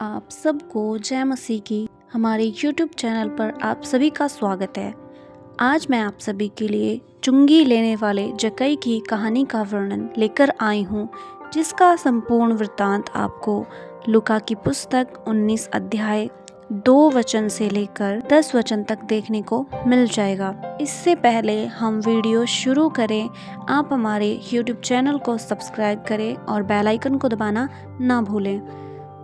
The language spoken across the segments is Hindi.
आप सबको जय मसीह की हमारे YouTube चैनल पर आप सभी का स्वागत है। आज मैं आप सभी के लिए चुंगी लेने वाले जक्कई की कहानी का वर्णन लेकर आई हूँ, जिसका संपूर्ण वृत्तांत आपको लूका की पुस्तक 19 अध्याय 2 वचन से लेकर 10 वचन तक देखने को मिल जाएगा। इससे पहले हम वीडियो शुरू करें, आप हमारे YouTube चैनल को सब्सक्राइब करें और बेल आइकन को दबाना ना भूलें।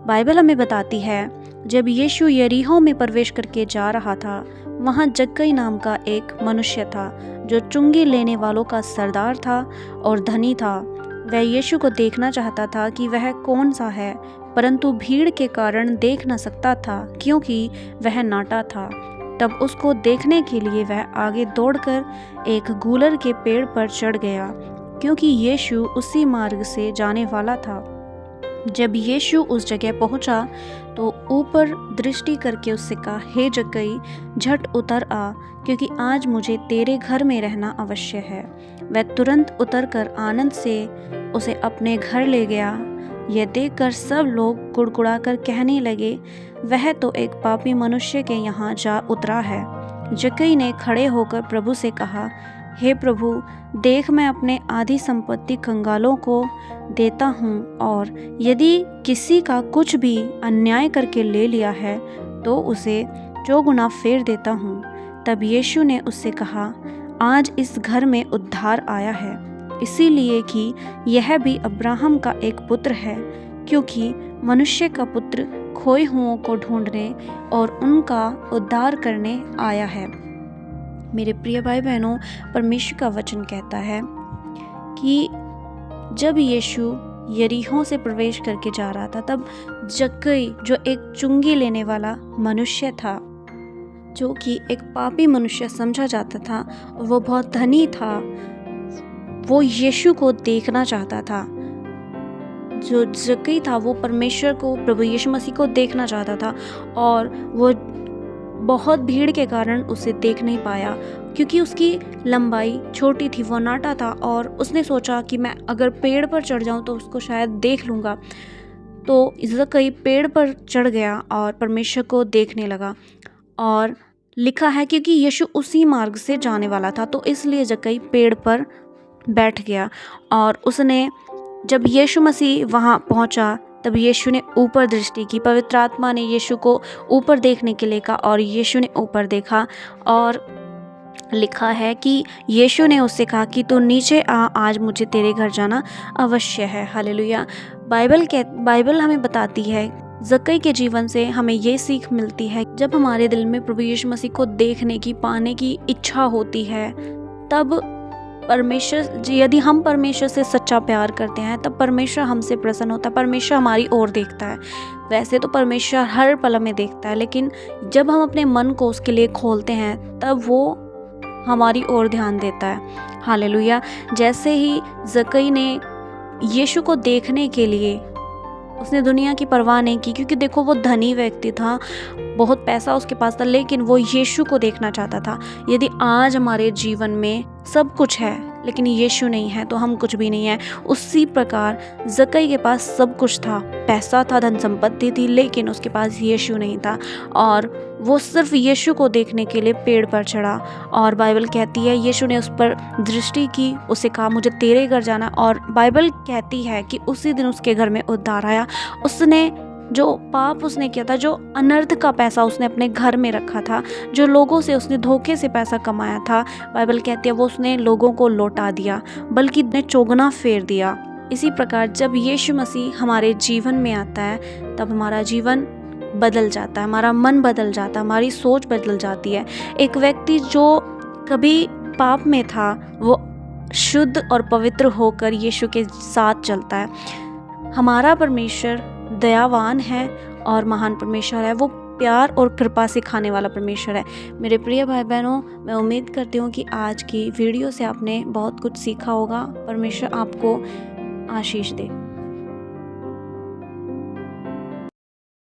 बाइबल हमें बताती है, जब यीशु यरीहो में प्रवेश करके जा रहा था, वहाँ जक्कई नाम का एक मनुष्य था जो चुंगी लेने वालों का सरदार था और धनी था। वह यीशु को देखना चाहता था कि वह कौन सा है, परंतु भीड़ के कारण देख न सकता था क्योंकि वह नाटा था। तब उसको देखने के लिए वह आगे दौड़कर एक गूलर के पेड़ पर चढ़ गया, क्योंकि यीशु उसी मार्ग से जाने वाला था। जब यीशु उस जगह पहुंचा तो ऊपर दृष्टि करके उससे कहा, हे जक्कई, झट उतर आ, क्योंकि आज मुझे तेरे घर में रहना अवश्य है। वह तुरंत उतरकर आनंद से उसे अपने घर ले गया। यह देखकर सब लोग कुड़कुड़ाकर कहने लगे, वह तो एक पापी मनुष्य के यहाँ जा उतरा है। जक्कई ने खड़े होकर प्रभु से कहा, हे प्रभु, देख, मैं अपने आधी संपत्ति कंगालों को देता हूँ, और यदि किसी का कुछ भी अन्याय करके ले लिया है तो उसे 4 गुना फेर देता हूँ। तब यीशु ने उससे कहा, आज इस घर में उद्धार आया है, इसीलिए कि यह भी अब्राहम का एक पुत्र है, क्योंकि मनुष्य का पुत्र खोए हुओं को ढूंढने और उनका उद्धार करने आया है। मेरे प्रिय भाई बहनों, परमेश्वर का वचन कहता है कि जब यीशु यरीहो से प्रवेश करके जा रहा था, तब जक्कई, जो एक चुंगी लेने वाला मनुष्य था, जो कि एक पापी मनुष्य समझा जाता था और वो बहुत धनी था, वो यीशु को देखना चाहता था। जो जक्कई था वो परमेश्वर को, प्रभु यीशु मसीह को देखना चाहता था, और वो बहुत भीड़ के कारण उसे देख नहीं पाया क्योंकि उसकी लंबाई छोटी थी, वो नाटा था, और उसने सोचा कि मैं अगर पेड़ पर चढ़ जाऊं तो उसको शायद देख लूँगा। तो जक्कई पेड़ पर चढ़ गया और परमेश्वर को देखने लगा, और लिखा है क्योंकि यीशु उसी मार्ग से जाने वाला था, तो इसलिए जक्कई पेड़ पर बैठ गया। और उसने, जब यीशु मसीह वहाँ पहुँचा, तब यीशु ने ऊपर दृष्टि की। पवित्र आत्मा ने यीशु को ऊपर देखने के लिए कहा और यीशु ने ऊपर देखा, और लिखा है कि यीशु ने उससे कहा कि तू नीचे आ, आज मुझे तेरे घर जाना अवश्य है। हालेलुया। बाइबल हमें बताती है, जक्कई के जीवन से हमें ये सीख मिलती है, जब हमारे दिल में प्रभु यीशु मसीह को देखने की, पाने की इच्छा होती है, तब परमेश्वर, यदि हम परमेश्वर से सच्चा प्यार करते हैं, तब परमेश्वर हमसे प्रसन्न होता है, परमेश्वर हमारी ओर देखता है। वैसे तो परमेश्वर हर पल में देखता है, लेकिन जब हम अपने मन को उसके लिए खोलते हैं, तब वो हमारी ओर ध्यान देता है। हालेलुया। जैसे ही जक्कई ने यीशु को देखने के लिए, उसने दुनिया की परवाह नहीं की, क्योंकि देखो वो धनी व्यक्ति था, बहुत पैसा उसके पास था, लेकिन वो यीशु को देखना चाहता था। यदि आज हमारे जीवन में सब कुछ है लेकिन यीशु नहीं है, तो हम कुछ भी नहीं है। उसी प्रकार जक्कई के पास सब कुछ था, पैसा था, धन संपत्ति थी, लेकिन उसके पास यीशु नहीं था, और वो सिर्फ यीशु को देखने के लिए पेड़ पर चढ़ा। और बाइबल कहती है, यीशु ने उस पर दृष्टि की, उसे कहा मुझे तेरे घर जाना, और बाइबल कहती है कि उसी दिन उसके घर में उद्धार आया। उसने जो पाप उसने किया था, जो अनर्थ का पैसा उसने अपने घर में रखा था, जो लोगों से उसने धोखे से पैसा कमाया था, बाइबल कहती है वो उसने लोगों को लौटा दिया, बल्कि ने चौगुना फेर दिया। इसी प्रकार जब यीशु मसीह हमारे जीवन में आता है, तब हमारा जीवन बदल जाता है, हमारा मन बदल जाता है, हमारी सोच बदल जाती है। एक व्यक्ति जो कभी पाप में था, वो शुद्ध और पवित्र होकर यीशु के साथ चलता है। हमारा परमेश्वर दयावान है और महान परमेश्वर है, वो प्यार और कृपा सिखाने वाला परमेश्वर है। मेरे प्रिय भाई बहनों, मैं उम्मीद करती हूँ कि आज की वीडियो से आपने बहुत कुछ सीखा होगा। परमेश्वर आपको आशीष दे।